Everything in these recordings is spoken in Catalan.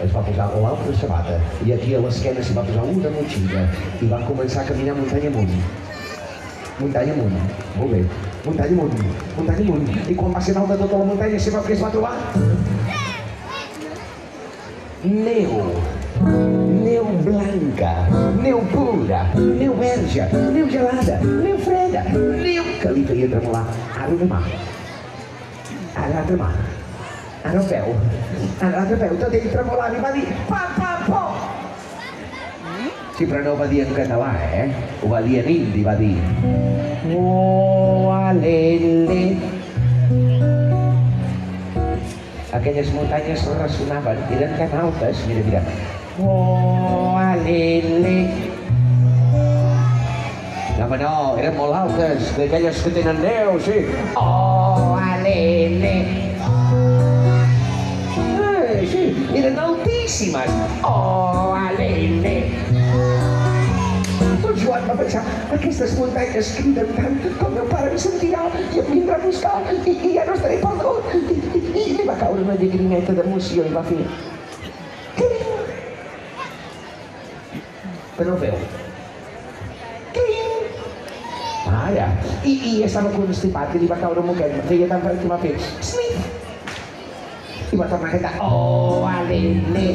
es va posar l'altra sabata i aquí a l'esquena s'hi va posar una motxilla i va començar a caminar muntanya amunt. Muntanya amunt, molt bé. Muntanya amunt, muntanya amunt. I quan va ser dalt de tota la muntanya, sabeu què es va trobar? Neu. Neu blanca, neu pura, neu verge, neu gelada, neu freda, neu que li feia tremolar ara una mà, ara l'altra mà, ara el peu, ara l'altre peu, tot ell tremolant i va dir pa, pa, po. Sí, però no ho va dir en català, ho va dir en hindi, va dir oh, alele. Aquelles muntanyes ressonaven, eren tan altes, mira, mira. Oh, alele. No, home, no, eren molt altes, d'aquelles que tenen neu, sí. Oh, alele. Sí, eren altíssimes. Oh, alele. El Joan va pensar, aquestes muntanyes criden tant com meu pare em sentirà i em vindrà a buscar i ja no estaré perdut. I li va caure una llagrimeta d'emoció i va fer... Però no veu. Ara. I estava constipat i li va caure un moquet. Feia tan fred que va fer... Snip! I va tornar a cantar... Oh, alele!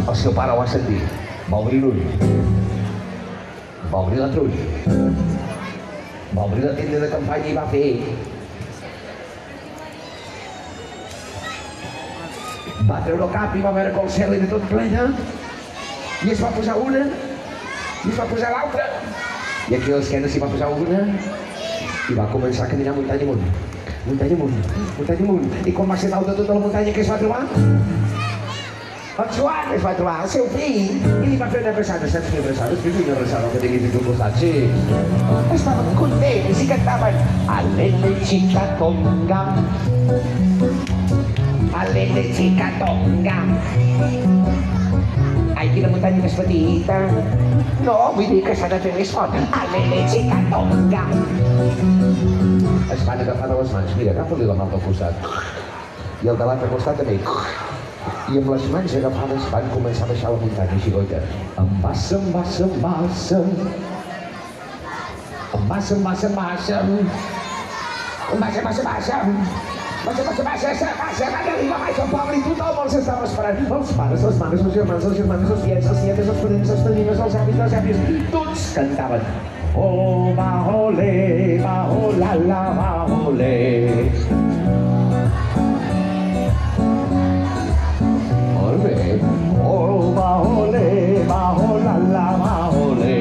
El seu pare ho va sentir. Va obrir l'ull. Va obrir l'altre ull. Va obrir la tenda de campanya i va fer... Va treure el cap i va veure que el cel era tot plena. I es va posar una, i es va posar l'altra. I aquí a l'esquena s'hi va posar una i va començar a caminar muntanya amunt. Muntanya amunt, muntanya amunt. I quan va ser dalt de tota la muntanya, què es va trobar? El Joan es va trobar el seu fill i li va fer una abraçada. Saps què abraçada? Explica una abraçada que tinguis aquí al costat, sí. Estaven contents i cantaven Alele chica tonga, alele chica tonga. Ai, quina muntanya més petita. No, vull dir que s'ha de fer més fort. Alele chica tonga. Es van agafar de les mans. Mira, agafa-li la mà pel costat. I el de l'altre costat també. I amb les mans agafades van començar a baixar la muntanya, xicota. Embassa, embassa, embassa. Embassa, embassa, embassa. Embassa, embassa, embassa. Baixa, baixa, baixa, baixa, arriba, baixa el poble i tothom els estava esperant. Els pares, les mares, els germans, els tiets, les tietes, els padrins, les padrines, els avis, les àvies, tots cantaven. Oh, va, ole, va, oh, la, va, ole. Molt bé. Oh, va, ole, va, oh, la, va, ole.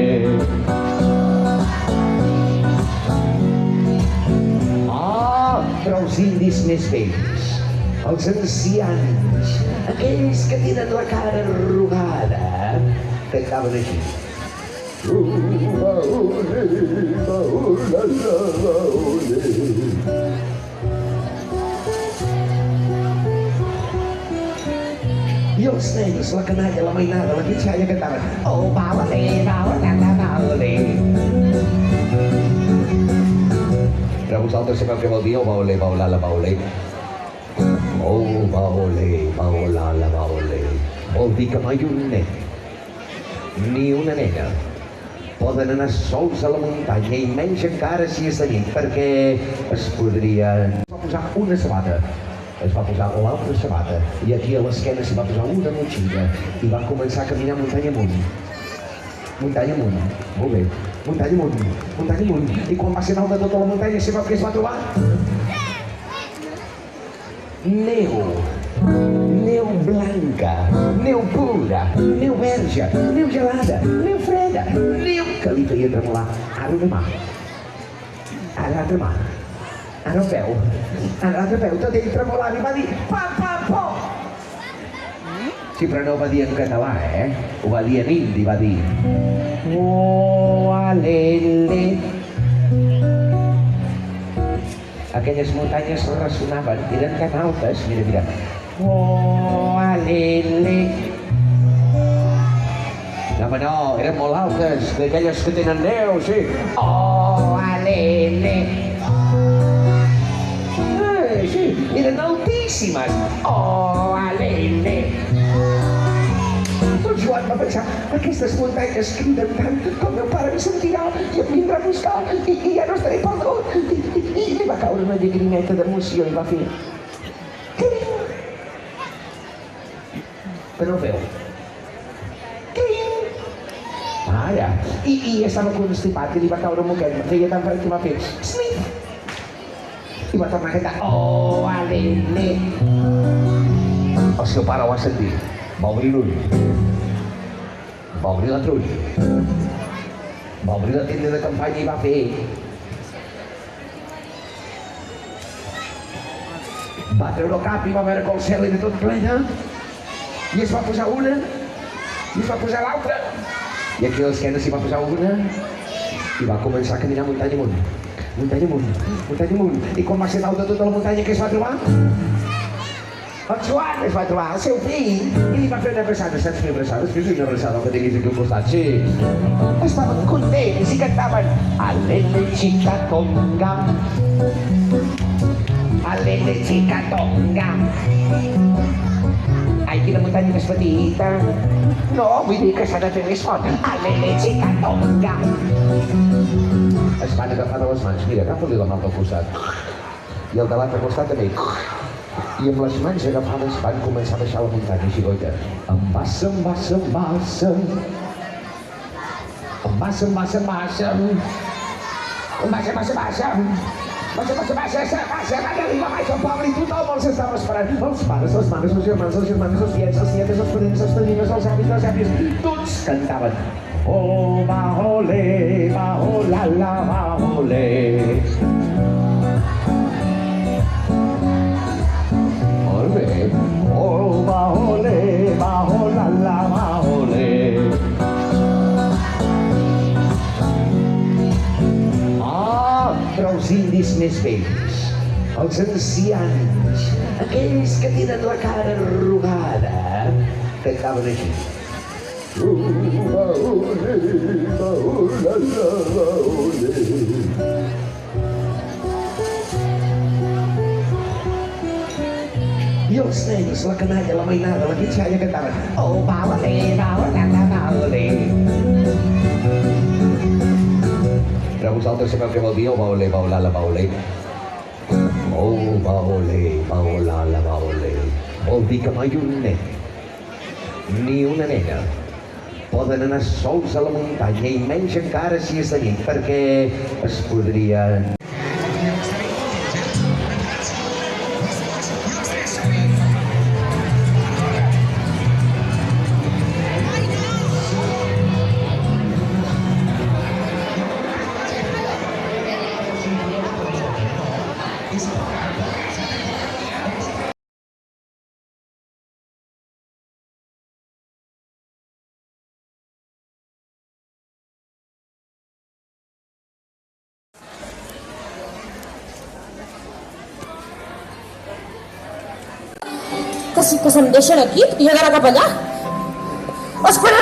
Però els indis més vells, els ancians, aquells que tenen la cara arrugada, cantaven així. I els nens, la canalla, la mainada, la quitxalla cantaven oh, va-ole, va-ole, va-ole. Però vosaltres sabeu què vol dir? Oh, va-ole, va-olala, va-ole. Oh, va-ole, va-olala, va-ole. Vol dir que mai un nen, ni una nena, poden anar sols a la muntanya, i menys encara si és de nit, perquè es podrien... Es va posar una sabata, es va posar l'altra sabata, i aquí a l'esquena s'hi va posar una motxilla, i va començar a caminar muntanya amunt. Muntanya amunt, molt bé. Muntanya amunt, muntanya amunt. I quan va ser dalt de tota la muntanya, sabeu què es va trobar? Neu. Neu blanca, neu pura, neu verge, neu gelada, neu freda, neu que li feia tremolar ara una mà, ara l'altra mà, ara el peu, ara l'altre peu, tot ell tremolant i va dir pa, pa, po. Sí, però no ho va dir en català, ho va dir en hindi, va dir oh, alele. Aquelles muntanyes ressonaven, eren tan altes, mira, mira. Oh, alele. No, home, no, eren molt altes, d'aquelles que tenen neu, sí. Oh, alele. Sí, eren altíssimes. Oh, alele. va pensar, aquestes muntanyes criden tant que el meu pare em sentirà i em vindrà a buscar i ja no estaré perdut. I li va caure una llagrimeta d'emoció i va fer... Cling! Però no ho veu. Cling! Ara. I estava constipat i li va caure un moquet. Feia tan fred que va fer... Snip! I va tornar a cantar... Oh, alele! El seu pare ho va sentir. Va obrir l'ull. Va obrir la trull. Va obrir la tenda de campanya i va fer... Va treure el cap i va veure que el cel era tot plena. I es va posar una. I es va posar l'altra. I aquí a l'esquena s'hi va posar una. I va començar a caminar muntanya amunt. Muntanya amunt. Muntanya amunt. I quan va ser dalt de tota la muntanya, què es va trobar? El Joan es va trobar el seu fill i li va fer una abraçada. Saps fer abraçades? Fes una abraçada que tinguis aquí al costat, sí. Estaven contents i cantaven Alele chica tonga, Alele chica tonga. Ai, quina muntanya més petita. No, vull dir que s'ha de fer més fort. Alele chica tonga. Es van agafar de les mans. Mira, agafa-li la mà pel costat. I el de l'altre costat també. I amb les mans agafades van començar a baixar la muntanya, xicota. Embassa, embassa, embassa. Embassa, embassa, embassa. Embassa, embassa, embassa. Embassa, embassa, embassa, embassa. Van arribar baix al poble i tothom els estava esperant. Els pares, les mares, els germans, les germanes, els tiets, les tietes, els padrins, les padrines, els avis, les àvies. Tots cantaven. Oh, va, ole, va, oh, la, va, ole. Oh, va, ole, va, oh, la, va, ole. Ah, però els indis més vells, els ancians, aquells que tenen la cara arrugada, cantaven així. Va, ole, va, oh, la, va, ole. I els nens, la canalla, la mainada, la pitxalla cantaven Oh, va, ole, va, va, ole. Però vosaltres sabeu què vol dir Oh, va, ole, va, va, ole. Oh, va, ole, va, va, ole. Vol dir que mai un nen, ni una nena, poden anar sols a la muntanya i menys encara si és de nit, perquè es podrien... Que sí que se'm deixen aquí i jo d'anar cap allà. Espera!